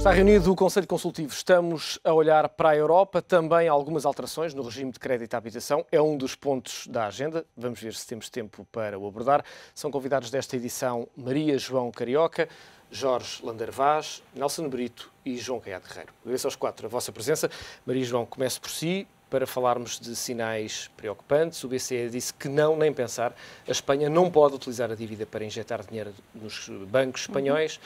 Está reunido o Conselho Consultivo. Estamos a olhar para a Europa, também algumas alterações no regime de crédito à habitação. É um dos pontos da agenda. Vamos ver se temos tempo para o abordar. São convidados desta edição Maria João Carioca, Jorge Lander Vaz, Nelson Brito e João Caiado Guerreiro. Agradeço aos quatro a vossa presença. Maria João, comece por si para falarmos de sinais preocupantes. O BCE disse que não, nem pensar. A Espanha não pode utilizar a dívida para injetar dinheiro nos bancos espanhóis.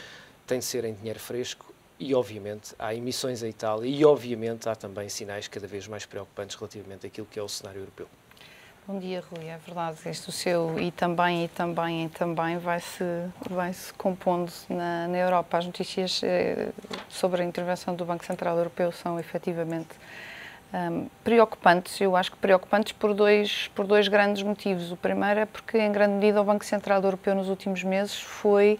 Tem de ser em dinheiro fresco. E, obviamente, há emissões à Itália e, obviamente, há também sinais cada vez mais preocupantes relativamente àquilo que é o cenário europeu. Bom dia, Rui. É verdade, este o seu e também vai-se compondo na Europa. As notícias sobre a intervenção do Banco Central Europeu são, efetivamente, preocupantes. Eu acho que preocupantes por dois grandes motivos. O primeiro é porque, em grande medida, o Banco Central Europeu, nos últimos meses, foi...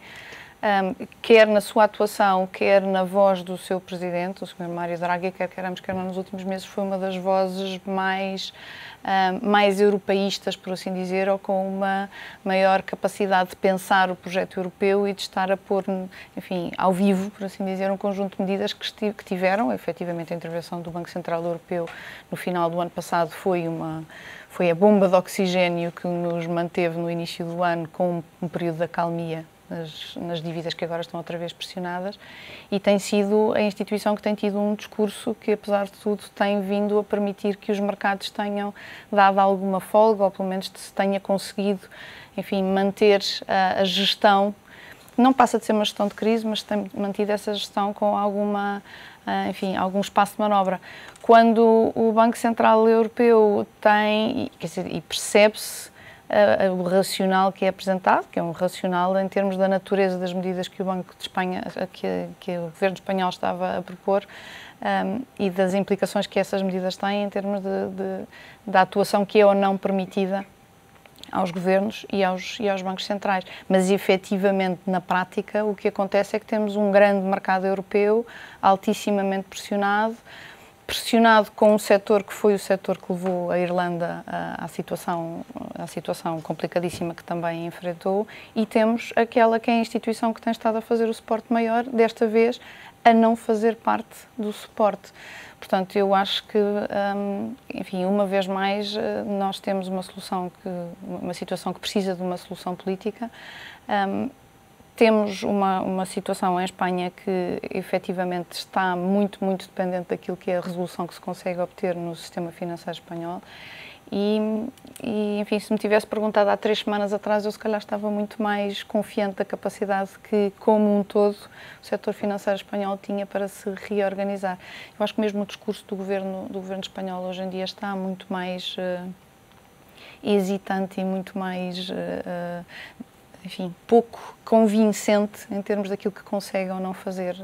quer na sua atuação, quer na voz do seu presidente, o Sr. Mário Draghi, quer queiramos, quer não, nos últimos meses foi uma das vozes mais europeístas, por assim dizer, ou com uma maior capacidade de pensar o projeto europeu e de estar a pôr, enfim, ao vivo, por assim dizer, um conjunto de medidas que tiveram, efetivamente, a intervenção do Banco Central Europeu no final do ano passado foi a bomba de oxigênio que nos manteve no início do ano com um período de acalmia nas dívidas que agora estão outra vez pressionadas, e tem sido a instituição que tem tido um discurso que, apesar de tudo, tem vindo a permitir que os mercados tenham dado alguma folga, ou pelo menos se tenha conseguido, enfim, manter a gestão. Não passa de ser uma gestão de crise, mas tem mantido essa gestão com algum espaço de manobra. Quando o Banco Central Europeu tem, quer dizer, e percebe-se o racional que é apresentado, que é um racional em termos da natureza das medidas que o Banco de Espanha, que o governo espanhol estava a propor, e das implicações que essas medidas têm em termos da atuação que é ou não permitida aos governos e aos bancos centrais. Mas, efetivamente, na prática, o que acontece é que temos um grande mercado europeu altissimamente pressionado com um setor que foi o setor que levou a Irlanda à situação complicadíssima que também enfrentou, e temos aquela que é a instituição que tem estado a fazer o suporte maior, desta vez a não fazer parte do suporte. Portanto, eu acho que, enfim, uma vez mais, nós temos uma situação que precisa de uma solução política. Temos uma situação em Espanha que, efetivamente, está muito, muito dependente daquilo que é a resolução que se consegue obter no sistema financeiro espanhol. E, enfim, se me tivesse perguntado há 3 semanas atrás, eu se calhar estava muito mais confiante da capacidade que, como um todo, o setor financeiro espanhol tinha para se reorganizar. Eu acho que mesmo o discurso do governo espanhol hoje em dia está muito mais hesitante e muito mais... enfim, pouco convincente em termos daquilo que consegue ou não fazer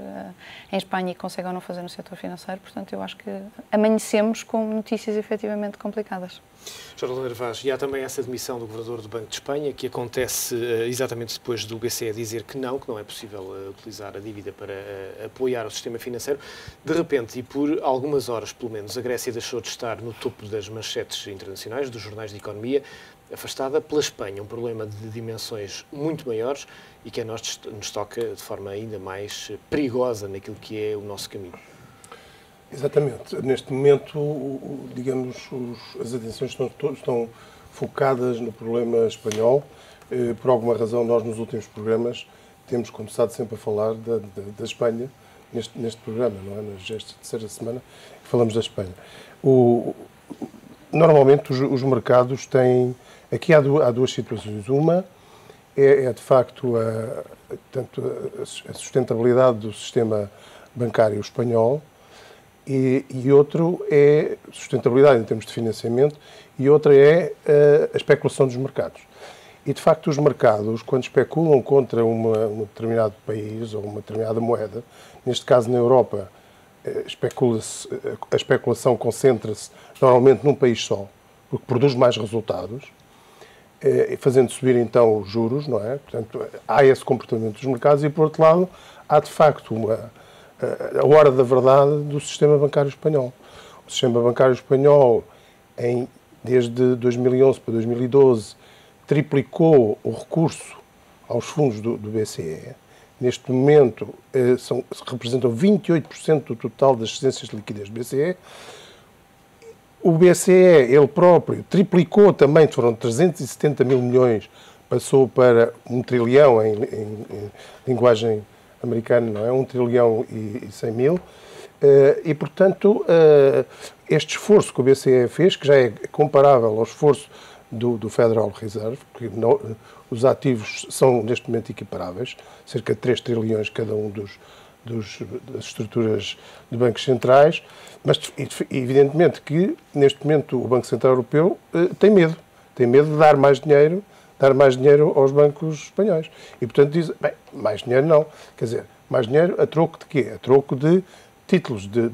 em Espanha e consegue ou não fazer no setor financeiro. Portanto, eu acho que amanhecemos com notícias efetivamente complicadas. Jorge Lander Vaz, e há também essa demissão do Governador do Banco de Espanha, que acontece exatamente depois do BCE dizer que não é possível utilizar a dívida para apoiar o sistema financeiro. De repente, e por algumas horas pelo menos, a Grécia deixou de estar no topo das manchetes internacionais, dos jornais de economia, afastada pela Espanha, um problema de dimensões muito maiores e que a nós nos toca de forma ainda mais perigosa naquilo que é o nosso caminho. Exatamente. Neste momento, digamos, as atenções estão focadas no problema espanhol. Por alguma razão, nós nos últimos programas temos começado sempre a falar da Espanha, neste programa, não é? Nesta terceira semana, falamos da Espanha. Normalmente, os mercados têm... Aqui há duas situações. Uma é de facto, a sustentabilidade do sistema bancário espanhol e outro é sustentabilidade em termos de financiamento e outra é a especulação dos mercados. E, de facto, os mercados, quando especulam contra um determinado país ou uma determinada moeda, neste caso na Europa, a especulação concentra-se normalmente num país só, porque produz mais resultados, fazendo subir então os juros, não é? Portanto, há esse comportamento dos mercados e, por outro lado, há de facto a hora da verdade do sistema bancário espanhol. O sistema bancário espanhol, desde 2011 para 2012, triplicou o recurso aos fundos do BCE. neste momento representam 28% do total das excedências de liquidez do BCE. O BCE, ele próprio, triplicou também, foram 370 mil milhões, passou para 1 trilhão em linguagem americana, não é? 1 trilhão e 100 mil. E, portanto, este esforço que o BCE fez, que já é comparável ao esforço do Federal Reserve, porque os ativos são, neste momento, equiparáveis, cerca de 3 trilhões cada um das estruturas de bancos centrais, mas, evidentemente, que, neste momento, o Banco Central Europeu tem medo de dar mais dinheiro aos bancos espanhóis. E, portanto, diz, bem, mais dinheiro não. Quer dizer, mais dinheiro a troco de quê? A troco de títulos de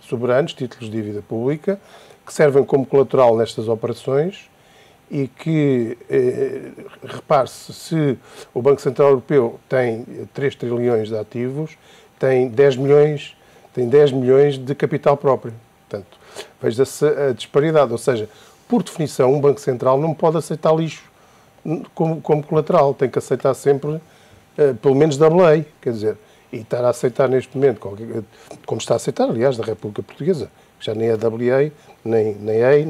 soberanos, títulos de dívida pública, que servem como colateral nestas operações e que, repare-se, se o Banco Central Europeu tem 3 trilhões de ativos, tem 10 milhões de capital próprio. Portanto, veja-se a disparidade. Ou seja, por definição, um Banco Central não pode aceitar lixo como colateral. Tem que aceitar sempre, pelo menos, da lei. Quer dizer, e estar a aceitar neste momento, como está a aceitar, aliás, da República Portuguesa, já nem é WA, nem EI,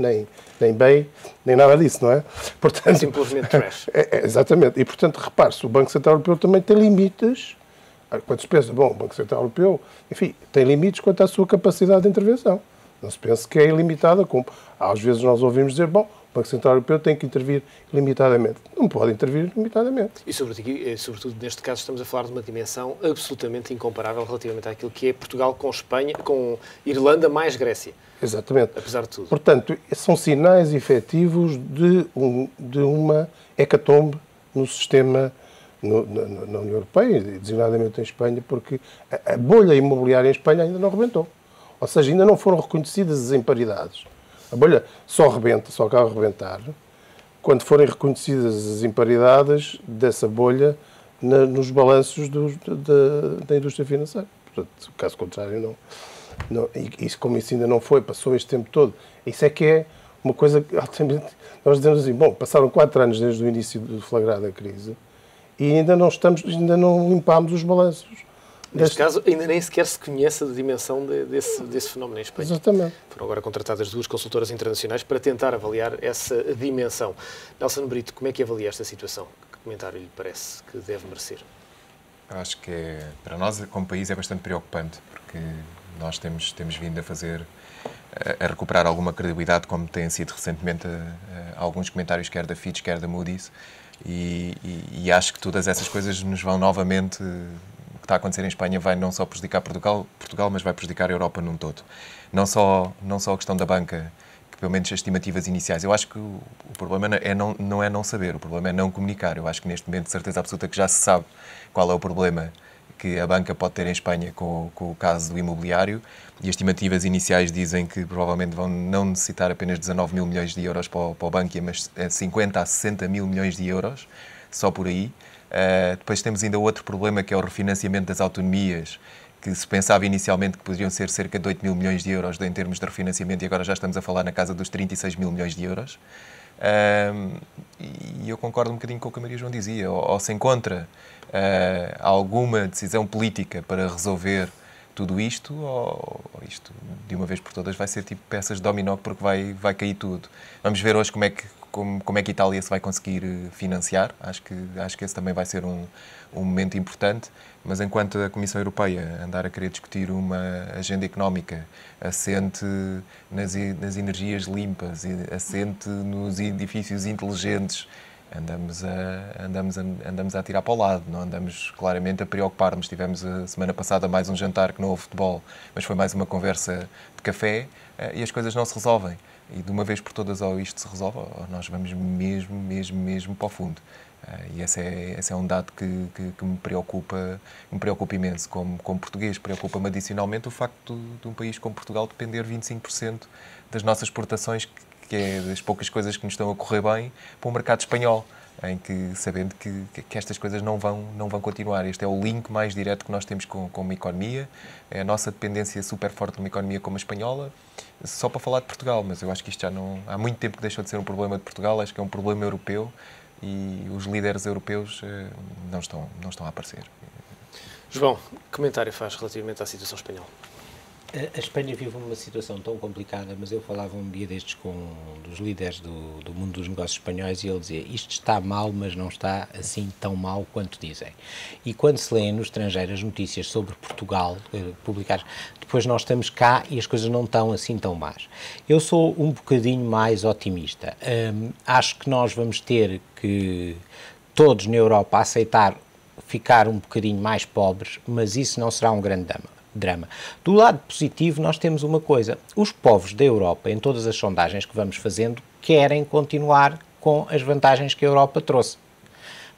nem BEI, nem nada disso, não é? Portanto, simplesmente trash. Exatamente. E, portanto, repare-se, o Banco Central Europeu também tem limites. Quando se pensa, bom, o Banco Central Europeu, enfim, tem limites quanto à sua capacidade de intervenção. Não se pensa que é ilimitada, como às vezes nós ouvimos dizer, bom, o Banco Central Europeu tem que intervir limitadamente. Não pode intervir limitadamente. E, sobretudo, neste caso, estamos a falar de uma dimensão absolutamente incomparável relativamente àquilo que é Portugal com Espanha, com Irlanda mais Grécia. Exatamente. Apesar de tudo. Portanto, são sinais efetivos de uma hecatombe no sistema, na União Europeia, designadamente em Espanha, porque a bolha imobiliária em Espanha ainda não rebentou. Ou seja, ainda não foram reconhecidas as imparidades. A bolha só acaba de rebentar quando forem reconhecidas as imparidades dessa bolha nos balanços da indústria financeira. Portanto, caso contrário, não, isso, como isso ainda não foi, passou este tempo todo. Isso é que é uma coisa que altamente... Nós dizemos assim, bom, passaram 4 anos desde o início do flagrado da crise e ainda não limpámos os balanços. Neste caso, ainda nem sequer se conhece a dimensão desse fenómeno em Espanha. Exatamente. Foram agora contratadas 2 consultoras internacionais para tentar avaliar essa dimensão. Nelson Brito, como é que avalia esta situação? Que comentário lhe parece que deve merecer? Eu acho que para nós, como país, é bastante preocupante, porque nós temos vindo a recuperar alguma credibilidade, como têm sido recentemente alguns comentários, quer da Fitch, quer da Moody's, e acho que todas essas coisas nos vão novamente... O que está a acontecer em Espanha vai não só prejudicar Portugal, mas vai prejudicar a Europa num todo. Não só a questão da banca, que pelo menos as estimativas iniciais. Eu acho que o problema não é não saber, o problema é não comunicar. Eu acho que neste momento, de certeza absoluta, que já se sabe qual é o problema que a banca pode ter em Espanha com o caso do imobiliário, e as estimativas iniciais dizem que provavelmente vão não necessitar apenas 19 mil milhões de euros para o Bankia, mas 50 a 60 mil milhões de euros, só por aí. Depois temos ainda outro problema, que é o refinanciamento das autonomias, que se pensava inicialmente que poderiam ser cerca de 8 mil milhões de euros em termos de refinanciamento, e agora já estamos a falar na casa dos 36 mil milhões de euros. E eu concordo um bocadinho com o que a Maria João dizia. Ou se encontra alguma decisão política para resolver tudo isto, ou isto de uma vez por todas vai ser tipo peças de dominó, porque vai cair tudo. Vamos ver hoje como é que a Itália se vai conseguir financiar. Acho que esse também vai ser um momento importante, mas enquanto a Comissão Europeia andar a querer discutir uma agenda económica assente nas energias limpas, assente nos edifícios inteligentes, andamos a atirar para o lado, não andamos claramente a preocupar-nos. Tivemos a semana passada mais um jantar que não houve futebol, mas foi mais uma conversa de café, e as coisas não se resolvem. E de uma vez por todas, ou isto se resolve, ou nós vamos mesmo para o fundo. E esse é um dado que me preocupa imenso. Como português, preocupa-me adicionalmente o facto de um país como Portugal depender 25% das nossas exportações, que é das poucas coisas que nos estão a correr bem, para o mercado espanhol, em que, sabendo que estas coisas não vão continuar. Este é o link mais direto que nós temos com uma economia, é a nossa dependência super forte de uma economia como a espanhola, só para falar de Portugal, mas eu acho que isto já não... Há muito tempo que deixou de ser um problema de Portugal, acho que é um problema europeu, e os líderes europeus não estão a aparecer. João, que comentário faz relativamente à situação espanhola? A Espanha vive uma situação tão complicada, mas eu falava um dia destes com um dos líderes do mundo dos negócios espanhóis e ele dizia, isto está mal, mas não está assim tão mal quanto dizem. E quando se lêem no estrangeiro as notícias sobre Portugal, publicadas, depois nós estamos cá e as coisas não estão assim tão más. Eu sou um bocadinho mais otimista. Acho que nós vamos ter que, todos na Europa, aceitar ficar um bocadinho mais pobres, mas isso não será um grande drama. Do lado positivo, nós temos uma coisa. Os povos da Europa, em todas as sondagens que vamos fazendo, querem continuar com as vantagens que a Europa trouxe.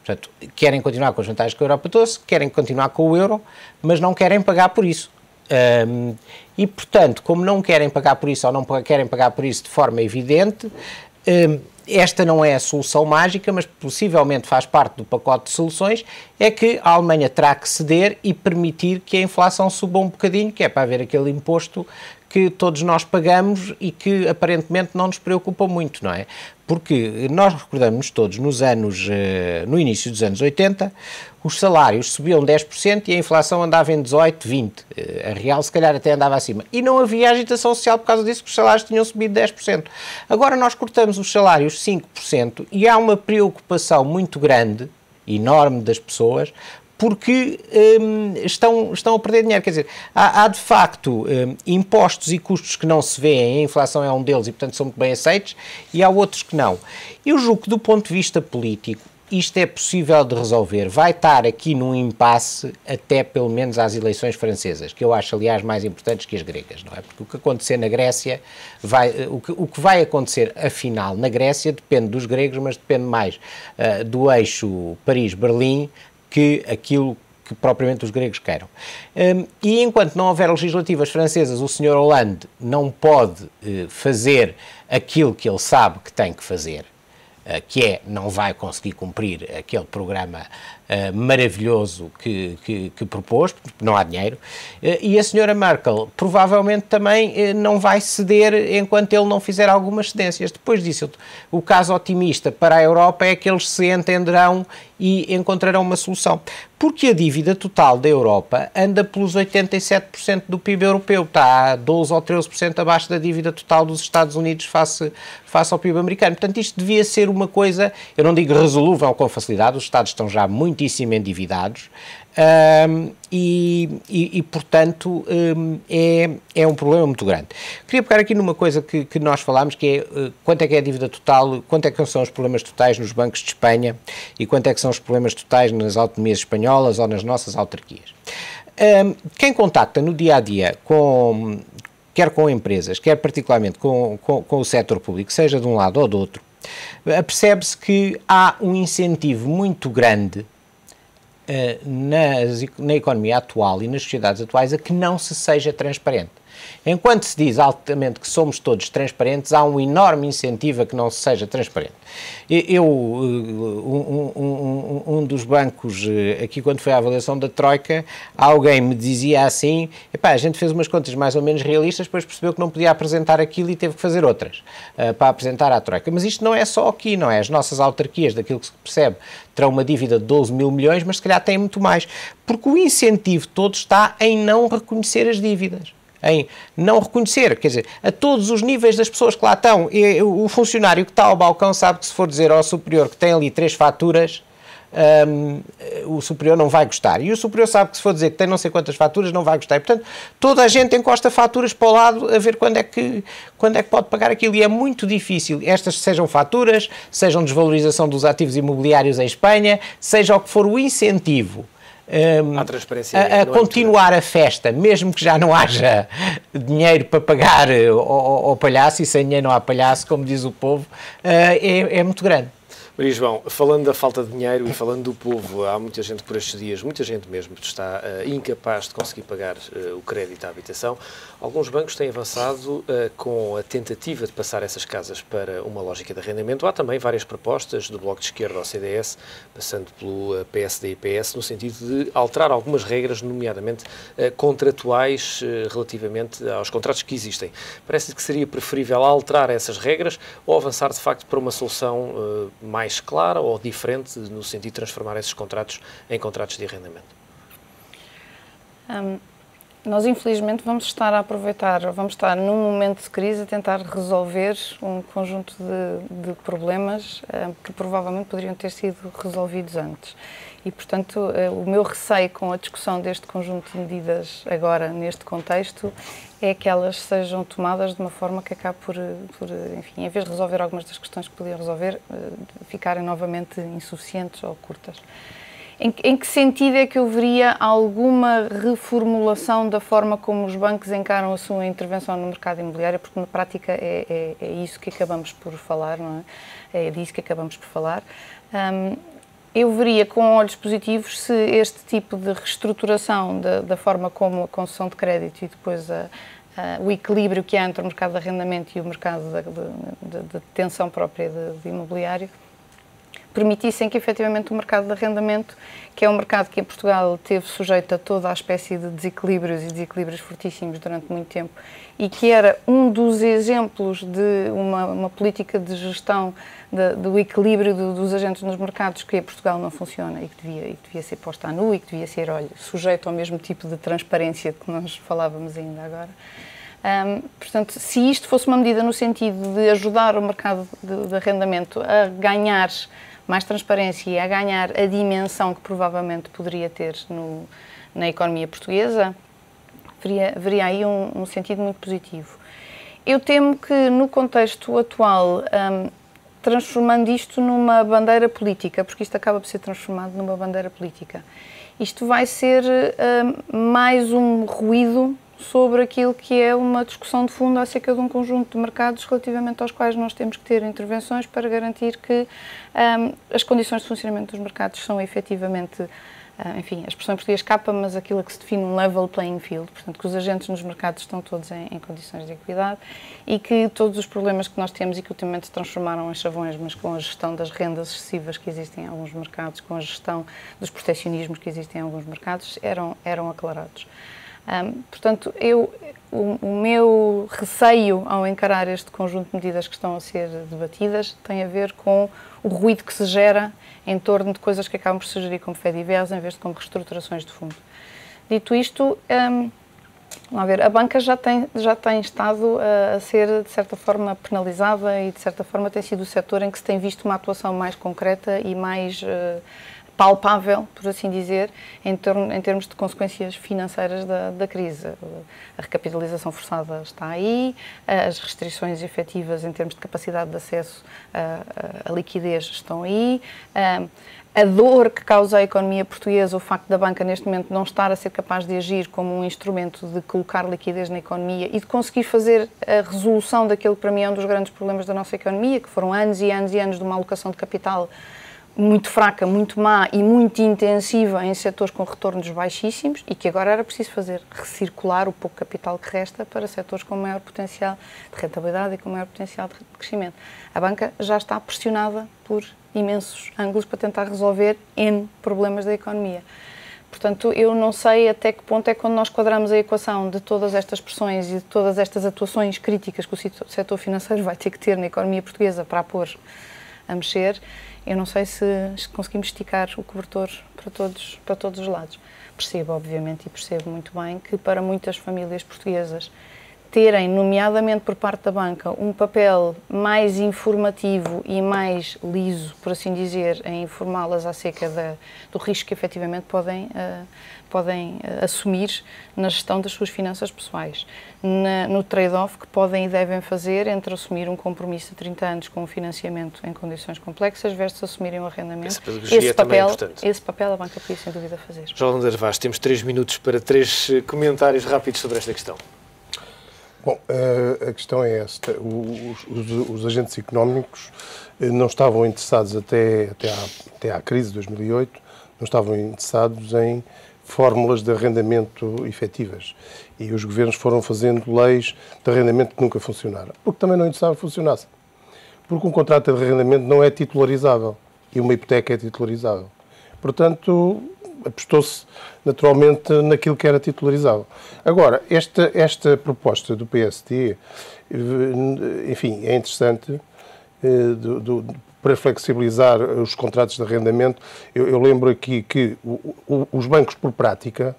Portanto, querem continuar com as vantagens que a Europa trouxe, querem continuar com o euro, mas não querem pagar por isso. E, portanto, como não querem pagar por isso ou não querem pagar por isso de forma evidente, esta não é a solução mágica, mas possivelmente faz parte do pacote de soluções, é que a Alemanha terá que ceder e permitir que a inflação suba um bocadinho, que é para haver aquele imposto que todos nós pagamos e que aparentemente não nos preocupa muito, não é? Porque nós recordamos todos, no início dos anos 80, os salários subiam 10% e a inflação andava em 18%, 20%. A real se calhar até andava acima. E não havia agitação social por causa disso, que os salários tinham subido 10%. Agora nós cortamos os salários 5% e há uma preocupação muito grande, enorme das pessoas, porque estão a perder dinheiro. Quer dizer, há de facto impostos e custos que não se vêem, a inflação é um deles e, portanto, são muito bem aceitos, e há outros que não. Eu julgo que, do ponto de vista político, isto é possível de resolver. Vai estar aqui num impasse até, pelo menos, às eleições francesas, que eu acho, aliás, mais importantes que as gregas, não é? Porque o que acontecer na Grécia, o que vai acontecer, afinal, na Grécia, depende dos gregos, mas depende mais do eixo Paris-Berlim, que aquilo que propriamente os gregos queiram. E enquanto não houver legislativas francesas, o Sr. Hollande não pode fazer aquilo que ele sabe que tem que fazer, que é, não vai conseguir cumprir aquele programa maravilhoso que propôs, porque não há dinheiro, e a senhora Merkel provavelmente também não vai ceder enquanto ele não fizer algumas cedências. Depois disso, o caso otimista para a Europa é que eles se entenderão e encontrarão uma solução. Porque a dívida total da Europa anda pelos 87% do PIB europeu, está a 12% ou 13% abaixo da dívida total dos Estados Unidos face ao PIB americano. Portanto, isto devia ser uma coisa, eu não digo resolúvel com facilidade, os Estados estão já muitíssimo endividados, portanto, é um problema muito grande. Queria pegar aqui numa coisa que nós falámos, que é quanto é que é a dívida total, quanto é que são os problemas totais nos bancos de Espanha e quanto é que são os problemas totais nas autonomias espanholas ou nas nossas autarquias. Quem contacta no dia-a-dia quer com empresas, quer particularmente com o setor público, seja de um lado ou do outro, percebe-se que há um incentivo muito grande na economia atual e nas sociedades atuais a que não se seja transparente. Enquanto se diz altamente que somos todos transparentes, há um enorme incentivo a que não se seja transparente. Um dos bancos, aqui quando foi a avaliação da Troika, alguém me dizia assim, a gente fez umas contas mais ou menos realistas, depois percebeu que não podia apresentar aquilo e teve que fazer outras para apresentar à Troika. Mas isto não é só aqui, não é? As nossas autarquias, daquilo que se percebe, terão uma dívida de 12 mil milhões, mas se calhar têm muito mais. Porque o incentivo todo está em não reconhecer as dívidas. Em não reconhecer, quer dizer, a todos os níveis das pessoas que lá estão. O funcionário que está ao balcão sabe que se for dizer ao superior que tem ali 3 faturas, o superior não vai gostar. E o superior sabe que se for dizer que tem não sei quantas faturas, não vai gostar. E, portanto, toda a gente encosta faturas para o lado a ver quando é que pode pagar aquilo. E é muito difícil, estas sejam faturas, sejam desvalorização dos ativos imobiliários em Espanha, seja o que for o incentivo a continuar a festa, mesmo que já não haja dinheiro para pagar ao palhaço, e sem dinheiro não há palhaço, como diz o povo, é muito grande. Maria João, falando da falta de dinheiro e falando do povo, há muita gente por estes dias, muita gente mesmo, que está incapaz de conseguir pagar o crédito à habitação. Alguns bancos têm avançado com a tentativa de passar essas casas para uma lógica de arrendamento. Há também várias propostas do Bloco de Esquerda ao CDS, passando pelo PSD e PS, no sentido de alterar algumas regras, nomeadamente contratuais, relativamente aos contratos que existem. Parece que seria preferível alterar essas regras ou avançar, de facto, para uma solução mais clara ou diferente, no sentido de transformar esses contratos em contratos de arrendamento? Nós, infelizmente, vamos estar a aproveitar, vamos estar num momento de crise a tentar resolver um conjunto de problemas que provavelmente poderiam ter sido resolvidos antes. E, portanto, o meu receio com a discussão deste conjunto de medidas agora, neste contexto, é que elas sejam tomadas de uma forma que acabe por enfim, em vez de resolver algumas das questões que podiam resolver, ficarem novamente insuficientes ou curtas. Em que sentido é que eu veria alguma reformulação da forma como os bancos encaram a sua intervenção no mercado imobiliário? Porque na prática é isso que acabamos por falar, não é? É disso que acabamos por falar. Eu veria com olhos positivos se este tipo de reestruturação da forma como a concessão de crédito e depois o equilíbrio que há entre o mercado de arrendamento e o mercado de detenção própria de imobiliário permitissem que, efetivamente, o mercado de arrendamento, que é um mercado que em Portugal teve sujeito a toda a espécie de desequilíbrios e desequilíbrios fortíssimos durante muito tempo e que era um dos exemplos de uma política de gestão do equilíbrio dos agentes nos mercados que em Portugal não funciona e que devia ser posta à nu e que devia ser, sujeito ao mesmo tipo de transparência de que nós falávamos ainda agora. Portanto, se isto fosse uma medida no sentido de ajudar o mercado de arrendamento a ganhar mais transparência e a ganhar a dimensão que provavelmente poderia ter na economia portuguesa, veria aí um sentido muito positivo. Eu temo que, no contexto atual, transformando isto numa bandeira política, porque isto acaba por ser transformado numa bandeira política, isto vai ser mais um ruído sobre aquilo que é uma discussão de fundo acerca de um conjunto de mercados relativamente aos quais nós temos que ter intervenções para garantir que as condições de funcionamento dos mercados são efetivamente, enfim, a expressão em português escapa, mas aquilo a que se define um level playing field, portanto, que os agentes nos mercados estão todos em condições de equidade e que todos os problemas que nós temos e que ultimamente se transformaram em chavões, mas com a gestão das rendas excessivas que existem em alguns mercados, com a gestão dos protecionismos que existem em alguns mercados, eram aclarados. Portanto, o meu receio ao encarar este conjunto de medidas que estão a ser debatidas tem a ver com o ruído que se gera em torno de coisas que acabam por sugerir como fé diversa em vez de como reestruturações de fundo. Dito isto, vamos ver, a banca já tem estado a ser, de certa forma, penalizada e, de certa forma, tem sido o setor em que se tem visto uma atuação mais concreta e mais palpável, por assim dizer, em termos de consequências financeiras da crise. A recapitalização forçada está aí, as restrições efetivas em termos de capacidade de acesso à liquidez estão aí, a dor que causa à economia portuguesa, o facto da banca neste momento não estar a ser capaz de agir como um instrumento de colocar liquidez na economia e de conseguir fazer a resolução daquilo que para mim é um dos grandes problemas da nossa economia, que foram anos e anos e anos de uma alocação de capital muito fraca, muito má e muito intensiva em setores com retornos baixíssimos e que agora era preciso recircular o pouco capital que resta para setores com maior potencial de rentabilidade e com maior potencial de crescimento. A banca já está pressionada por imensos ângulos para tentar resolver N problemas da economia. Portanto, eu não sei até que ponto é quando nós quadramos a equação de todas estas pressões e de todas estas atuações críticas que o setor financeiro vai ter que ter na economia portuguesa para a pôr a mexer. Eu não sei se conseguimos esticar o cobertor para todos os lados. Percebo, obviamente, e percebo muito bem que para muitas famílias portuguesas terem, nomeadamente por parte da banca, um papel mais informativo e mais liso, por assim dizer, em informá-las acerca do risco que efetivamente podem assumir na gestão das suas finanças pessoais, no trade-off que podem e devem fazer entre assumir um compromisso de 30 anos com um financiamento em condições complexas versus assumirem um arrendamento. Esse papel a banca podia, sem dúvida, fazer. João Lander Vaz, temos 3 minutos para 3 comentários rápidos sobre esta questão. Bom, a questão é esta. Os agentes económicos não estavam interessados até à crise de 2008, não estavam interessados em fórmulas de arrendamento efetivas. E os governos foram fazendo leis de arrendamento que nunca funcionaram. Porque também não interessava que funcionasse. Porque um contrato de arrendamento não é titularizável e uma hipoteca é titularizável. Portanto, apostou-se naturalmente naquilo que era titularizável. Agora, esta proposta do PSD, enfim, é interessante para flexibilizar os contratos de arrendamento. Eu lembro aqui que os bancos, por prática,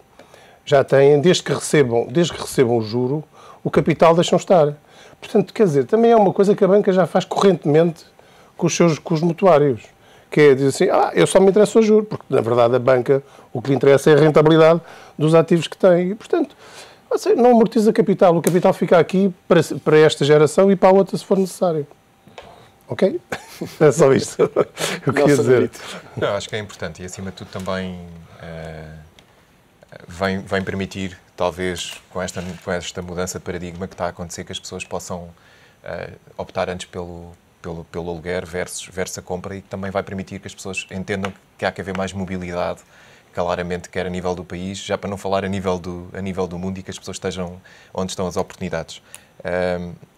já têm, desde que recebam o juro, o capital deixam estar. Portanto, quer dizer, também é uma coisa que a banca já faz correntemente com os mutuários, que é dizer assim, eu só me interesso a juro, porque na verdade a banca, o que lhe interessa é a rentabilidade dos ativos que tem. E, portanto, não amortiza capital, o capital fica aqui para esta geração e para a outra se for necessário. Ok? É só isto. Eu queria dizer. Não, acho que é importante e, acima de tudo, também vem permitir, talvez, com esta mudança de paradigma que está a acontecer, que as pessoas possam optar antes pelo aluguer versus a compra, e que também vai permitir que as pessoas entendam que há que haver mais mobilidade, claramente, quer a nível do país, já para não falar a nível do mundo, e que as pessoas estejam onde estão as oportunidades.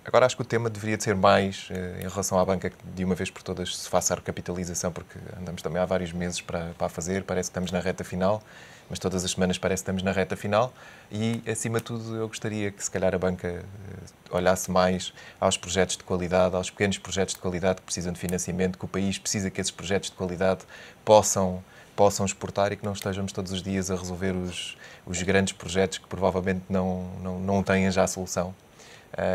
Agora, acho que o tema deveria de ser mais em relação à banca, que de uma vez por todas se faça a recapitalização, porque andamos também há vários meses para a fazer, parece que estamos na reta final, mas todas as semanas parece que estamos na reta final, e, acima de tudo, eu gostaria que, se calhar, a banca olhasse mais aos projetos de qualidade, aos pequenos projetos de qualidade que precisam de financiamento, que o país precisa que esses projetos de qualidade possam exportar, e que não estejamos todos os dias a resolver os grandes projetos que provavelmente não têm já a solução.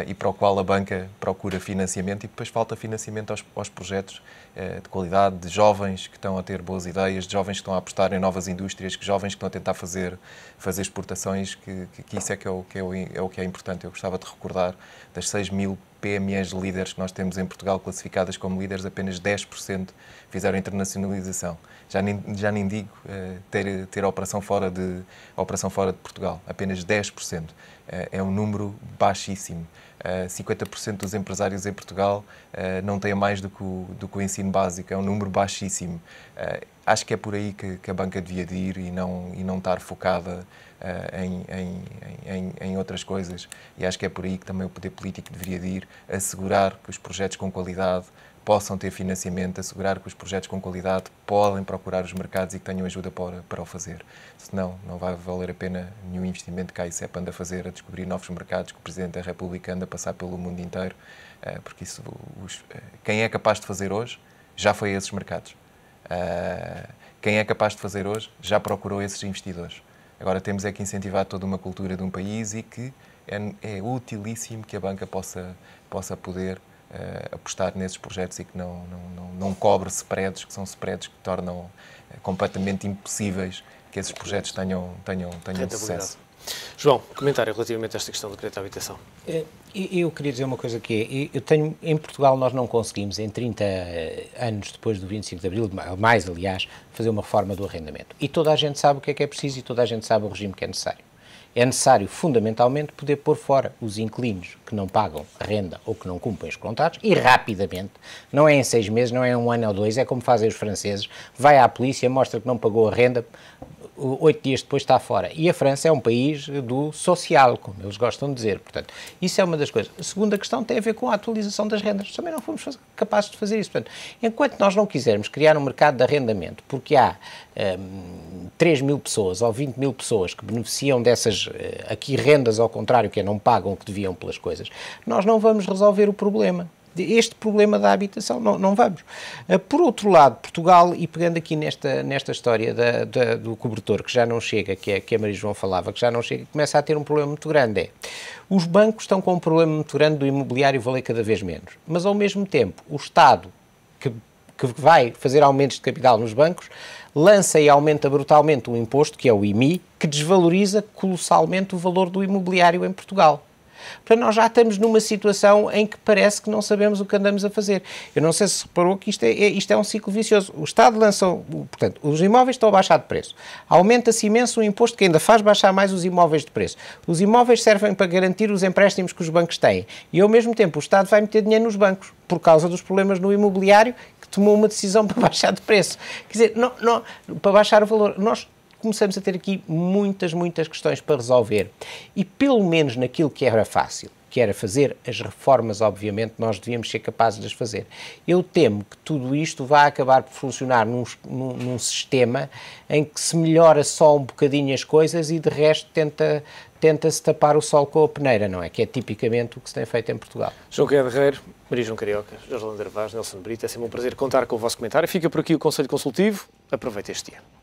E para o qual a banca procura financiamento, e depois falta financiamento aos projetos de qualidade, de jovens que estão a ter boas ideias, de jovens que estão a apostar em novas indústrias, de jovens que estão a tentar fazer exportações, que isso é o que é importante. Eu gostava de recordar, das 6.000 PMEs líderes que nós temos em Portugal, classificadas como líderes, apenas 10% fizeram internacionalização. Já nem digo ter operação fora de Portugal, apenas 10%. É um número baixíssimo. 50% dos empresários em Portugal não têm mais do que o ensino básico, é um número baixíssimo. Acho que é por aí que a banca devia de ir, e não estar focada em outras coisas, e acho que é por aí que também o poder político deveria de ir, assegurar que os projetos com qualidade possam ter financiamento, assegurar que os projetos com qualidade podem procurar os mercados e que tenham ajuda para o fazer. Senão, não vai valer a pena nenhum investimento que a ICEP anda a fazer, a descobrir novos mercados, que o Presidente da República anda a passar pelo mundo inteiro, porque quem é capaz de fazer hoje já foi a esses mercados. Quem é capaz de fazer hoje já procurou esses investidores. Agora temos é que incentivar toda uma cultura de um país, e que é utilíssimo que a banca possa poder apostar nesses projetos, e que não cobre spreads, que são spreads que tornam completamente impossíveis que esses projetos tenham sucesso. João, comentário relativamente a esta questão do crédito à habitação. Eu queria dizer uma coisa que em Portugal nós não conseguimos, em 30 anos depois do 25 de Abril, mais aliás, fazer uma reforma do arrendamento. E toda a gente sabe o que é preciso, e toda a gente sabe o regime que é necessário. É necessário, fundamentalmente, poder pôr fora os inquilinos que não pagam renda ou que não cumprem os contratos, e rapidamente, não é em 6 meses, não é em 1 ano ou 2, é como fazem os franceses, vai à polícia, mostra que não pagou a renda, 8 dias depois está fora. E a França é um país do social, como eles gostam de dizer. Portanto, isso é uma das coisas. A segunda questão tem a ver com a atualização das rendas. Também não fomos capazes de fazer isso. Portanto, enquanto nós não quisermos criar um mercado de arrendamento, porque há 3.000 pessoas ou 20.000 pessoas que beneficiam dessas aqui rendas, ao contrário, que não pagam o que deviam pelas coisas, nós não vamos resolver o problema. Este problema da habitação, não vamos. Por outro lado, Portugal, e pegando aqui nesta história do cobertor, que já não chega, que a Maria João falava, que já não chega, começa a ter um problema muito grande. Os bancos estão com um problema muito grande do imobiliário valer cada vez menos, mas ao mesmo tempo o Estado, que vai fazer aumentos de capital nos bancos, lança e aumenta brutalmente um imposto, que é o IMI, que desvaloriza colossalmente o valor do imobiliário em Portugal. Portanto, nós já estamos numa situação em que parece que não sabemos o que andamos a fazer. Eu não sei se reparou que isto é um ciclo vicioso. O Estado lança, portanto, os imóveis estão a baixar de preço. Aumenta-se imenso o imposto que ainda faz baixar mais os imóveis de preço. Os imóveis servem para garantir os empréstimos que os bancos têm. E, ao mesmo tempo, o Estado vai meter dinheiro nos bancos, por causa dos problemas no imobiliário, que tomou uma decisão para baixar de preço. Quer dizer, para baixar o valor. Nós começamos a ter aqui muitas questões para resolver, e pelo menos naquilo que era fácil, que era fazer as reformas, obviamente, nós devíamos ser capazes de as fazer. Eu temo que tudo isto vá acabar por funcionar num sistema em que se melhora só um bocadinho as coisas e de resto tenta-se tapar o sol com a peneira, não é? Que é tipicamente o que se tem feito em Portugal. João Guerreiro, Maria João Carioca, Jorge Lander Vaz, Nelson Brito, é sempre um prazer contar com o vosso comentário. Fica por aqui o Conselho Consultivo. Aproveite este dia.